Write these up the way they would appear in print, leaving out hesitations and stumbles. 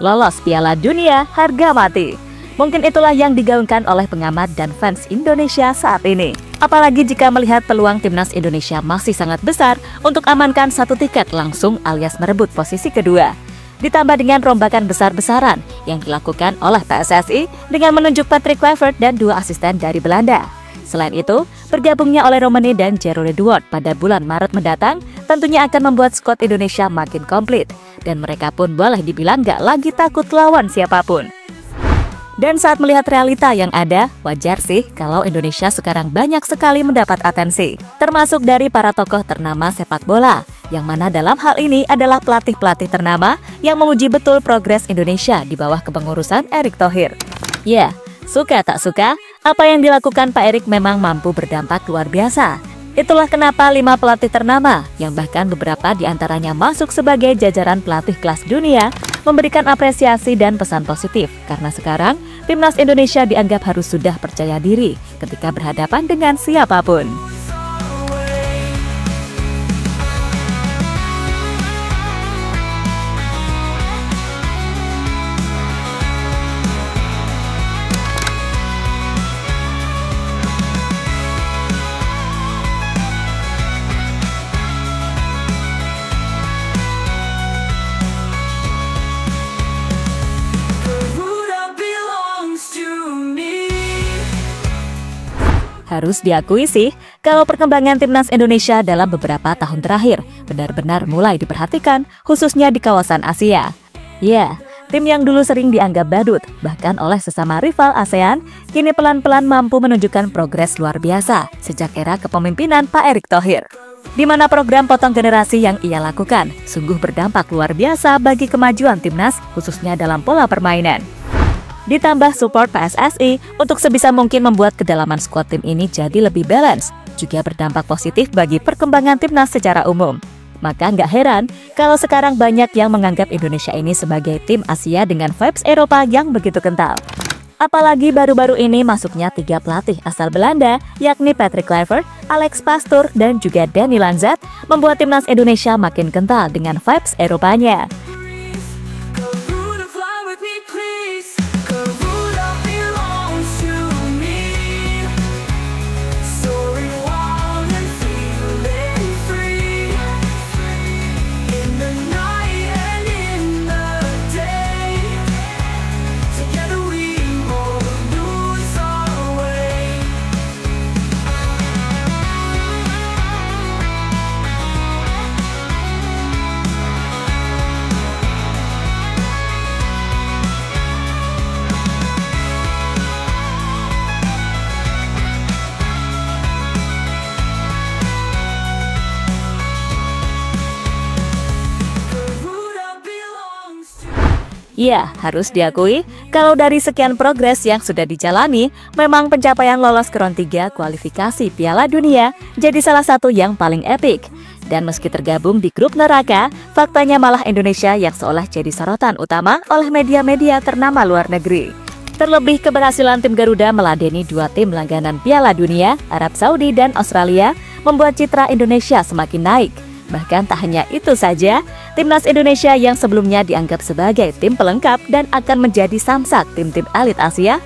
lolos Piala Dunia harga mati. Mungkin itulah yang digaungkan oleh pengamat dan fans Indonesia saat ini. Apalagi jika melihat peluang timnas Indonesia masih sangat besar untuk amankan satu tiket langsung alias merebut posisi kedua. Ditambah dengan rombakan besar-besaran yang dilakukan oleh PSSI dengan menunjuk Patrick Kluivert dan 2 asisten dari Belanda. Selain itu, bergabungnya oleh Romani dan Jero Redwoord pada bulan Maret mendatang tentunya akan membuat skuad Indonesia makin komplit. Dan mereka pun boleh dibilang gak lagi takut lawan siapapun. Dan saat melihat realita yang ada, wajar sih kalau Indonesia sekarang banyak sekali mendapat atensi. Termasuk dari para tokoh ternama sepak bola, yang mana dalam hal ini adalah pelatih-pelatih ternama yang memuji betul progres Indonesia di bawah kepengurusan Erick Thohir. Ya, suka tak suka, apa yang dilakukan Pak Erick memang mampu berdampak luar biasa. Itulah kenapa 5 pelatih ternama, yang bahkan beberapa diantaranya masuk sebagai jajaran pelatih kelas dunia, memberikan apresiasi dan pesan positif. Karena sekarang, timnas Indonesia dianggap harus sudah percaya diri ketika berhadapan dengan siapapun. Harus diakui sih, kalau perkembangan timnas Indonesia dalam beberapa tahun terakhir benar-benar mulai diperhatikan, khususnya di kawasan Asia. Ya, tim yang dulu sering dianggap badut, bahkan oleh sesama rival ASEAN, kini pelan-pelan mampu menunjukkan progres luar biasa sejak era kepemimpinan Pak Erick Thohir. Di mana program potong generasi yang ia lakukan sungguh berdampak luar biasa bagi kemajuan timnas, khususnya dalam pola permainan. Ditambah support PSSI untuk sebisa mungkin membuat kedalaman skuad tim ini jadi lebih balance, juga berdampak positif bagi perkembangan timnas secara umum. Maka nggak heran kalau sekarang banyak yang menganggap Indonesia ini sebagai tim Asia dengan vibes Eropa yang begitu kental. Apalagi baru-baru ini masuknya 3 pelatih asal Belanda, yakni Patrick Kluivert, Alex Pastoor, dan juga Danny Lanzat, membuat timnas Indonesia makin kental dengan vibes Eropanya. Ya, harus diakui, kalau dari sekian progres yang sudah dijalani, memang pencapaian lolos ke round 3 kualifikasi Piala Dunia jadi salah satu yang paling epik. Dan meski tergabung di grup neraka, faktanya malah Indonesia yang seolah jadi sorotan utama oleh media-media ternama luar negeri. Terlebih keberhasilan tim Garuda meladeni 2 tim langganan Piala Dunia, Arab Saudi dan Australia, membuat citra Indonesia semakin naik. Bahkan tak hanya itu saja, timnas Indonesia yang sebelumnya dianggap sebagai tim pelengkap dan akan menjadi samsak tim-tim elit Asia,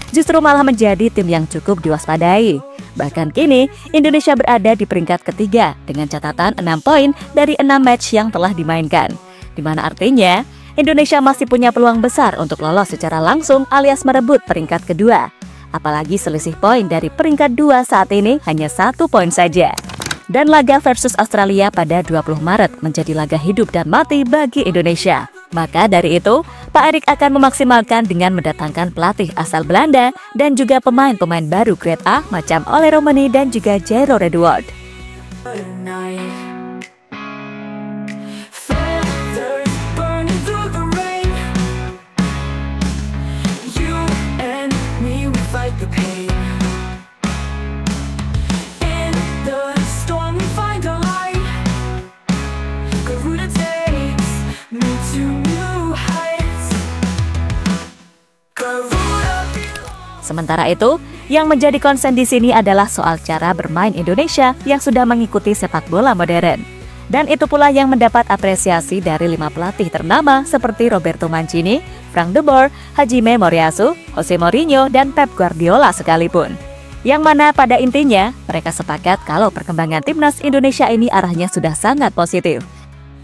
justru malah menjadi tim yang cukup diwaspadai. Bahkan kini, Indonesia berada di peringkat ketiga dengan catatan 6 poin dari 6 match yang telah dimainkan. Dimana artinya, Indonesia masih punya peluang besar untuk lolos secara langsung alias merebut peringkat kedua. Apalagi selisih poin dari peringkat 2 saat ini hanya 1 poin saja. Dan laga versus Australia pada 20 Maret menjadi laga hidup dan mati bagi Indonesia. Maka dari itu, Pak Erick akan memaksimalkan dengan mendatangkan pelatih asal Belanda dan juga pemain-pemain baru grade A macam Ole Romani dan juga Jero Redwoord. Sementara itu, yang menjadi konsen di sini adalah soal cara bermain Indonesia yang sudah mengikuti sepak bola modern. Dan itu pula yang mendapat apresiasi dari 5 pelatih ternama seperti Roberto Mancini, Frank de Boer, Hajime Moriyasu, Jose Mourinho, dan Pep Guardiola sekalipun. Yang mana pada intinya mereka sepakat kalau perkembangan timnas Indonesia ini arahnya sudah sangat positif.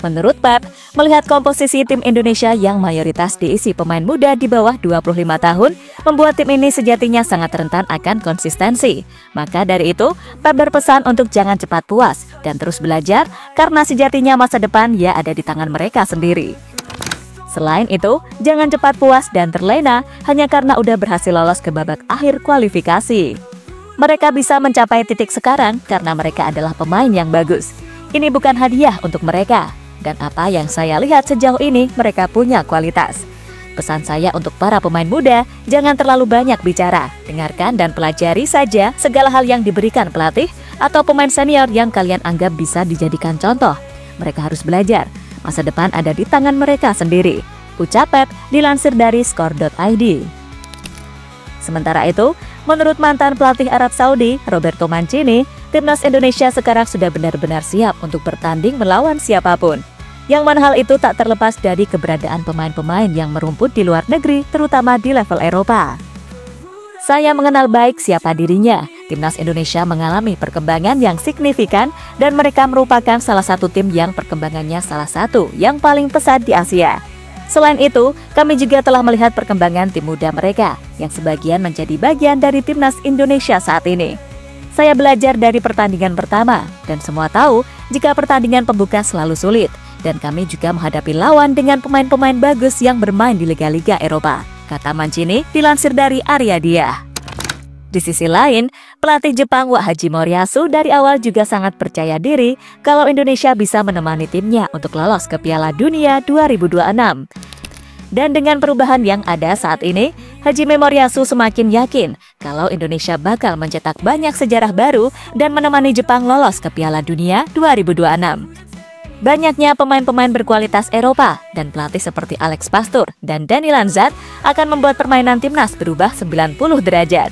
Menurut Pep, melihat komposisi tim Indonesia yang mayoritas diisi pemain muda di bawah 25 tahun, membuat tim ini sejatinya sangat rentan akan konsistensi. Maka dari itu, Pep berpesan untuk jangan cepat puas dan terus belajar karena sejatinya masa depan ya ada di tangan mereka sendiri. Selain itu, jangan cepat puas dan terlena hanya karena udah berhasil lolos ke babak akhir kualifikasi. Mereka bisa mencapai titik sekarang karena mereka adalah pemain yang bagus. Ini bukan hadiah untuk mereka. Dan apa yang saya lihat sejauh ini, mereka punya kualitas. Pesan saya untuk para pemain muda, jangan terlalu banyak bicara. Dengarkan dan pelajari saja segala hal yang diberikan pelatih atau pemain senior yang kalian anggap bisa dijadikan contoh. Mereka harus belajar. Masa depan ada di tangan mereka sendiri. Ucap Pep dilansir dari skor.id. Sementara itu, menurut mantan pelatih Arab Saudi, Roberto Mancini, timnas Indonesia sekarang sudah benar-benar siap untuk bertanding melawan siapapun. Yang mana hal itu tak terlepas dari keberadaan pemain-pemain yang merumput di luar negeri, terutama di level Eropa. Saya mengenal baik siapa dirinya. Timnas Indonesia mengalami perkembangan yang signifikan dan mereka merupakan salah satu tim yang perkembangannya salah satu yang paling pesat di Asia. Selain itu, kami juga telah melihat perkembangan tim muda mereka yang sebagian menjadi bagian dari timnas Indonesia saat ini. Saya belajar dari pertandingan pertama dan semua tahu jika pertandingan pembuka selalu sulit. Dan kami juga menghadapi lawan dengan pemain-pemain bagus yang bermain di liga-liga Eropa, kata Mancini dilansir dari Aryadia. Di sisi lain, pelatih Jepang Haji Moriyasu dari awal juga sangat percaya diri kalau Indonesia bisa menemani timnya untuk lolos ke Piala Dunia 2026. Dan dengan perubahan yang ada saat ini, Hajime Moriyasu semakin yakin kalau Indonesia bakal mencetak banyak sejarah baru dan menemani Jepang lolos ke Piala Dunia 2026. Banyaknya pemain-pemain berkualitas Eropa dan pelatih seperti Alex Pastur dan Dani Lanzat akan membuat permainan timnas berubah 90 derajat.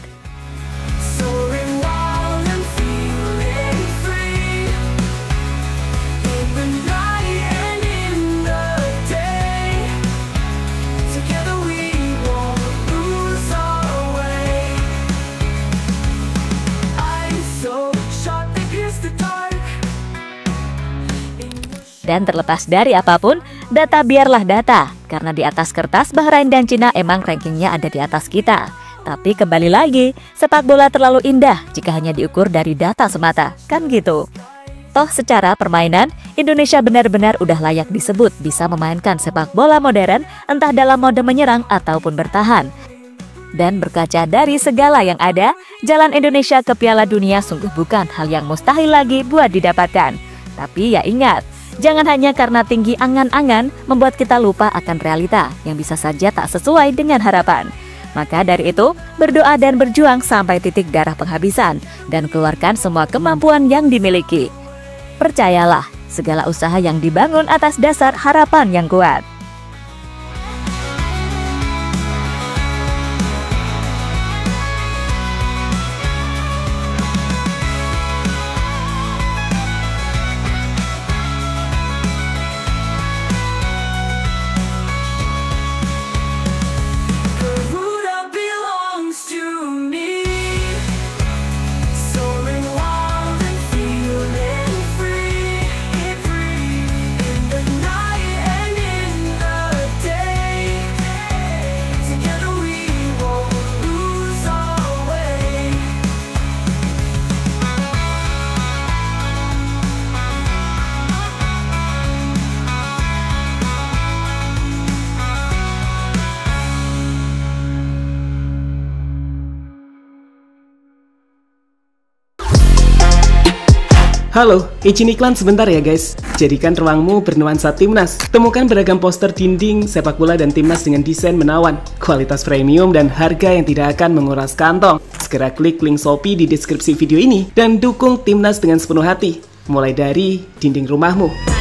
Dan terlepas dari apapun, data biarlah data. Karena di atas kertas, Bahrain dan Cina emang rankingnya ada di atas kita. Tapi kembali lagi, sepak bola terlalu indah jika hanya diukur dari data semata. Kan gitu. Toh secara permainan, Indonesia benar-benar udah layak disebut bisa memainkan sepak bola modern entah dalam mode menyerang ataupun bertahan. Dan berkaca dari segala yang ada, jalan Indonesia ke Piala Dunia sungguh bukan hal yang mustahil lagi buat didapatkan. Tapi ya ingat, jangan hanya karena tinggi angan-angan membuat kita lupa akan realita yang bisa saja tak sesuai dengan harapan. Maka dari itu, berdoa dan berjuang sampai titik darah penghabisan dan keluarkan semua kemampuan yang dimiliki. Percayalah, segala usaha yang dibangun atas dasar harapan yang kuat. Halo, izin iklan sebentar ya guys. Jadikan ruangmu bernuansa timnas. Temukan beragam poster dinding, sepak bola dan timnas dengan desain menawan, kualitas premium dan harga yang tidak akan menguras kantong. Segera klik link Shopee di deskripsi video ini dan dukung timnas dengan sepenuh hati. Mulai dari dinding rumahmu.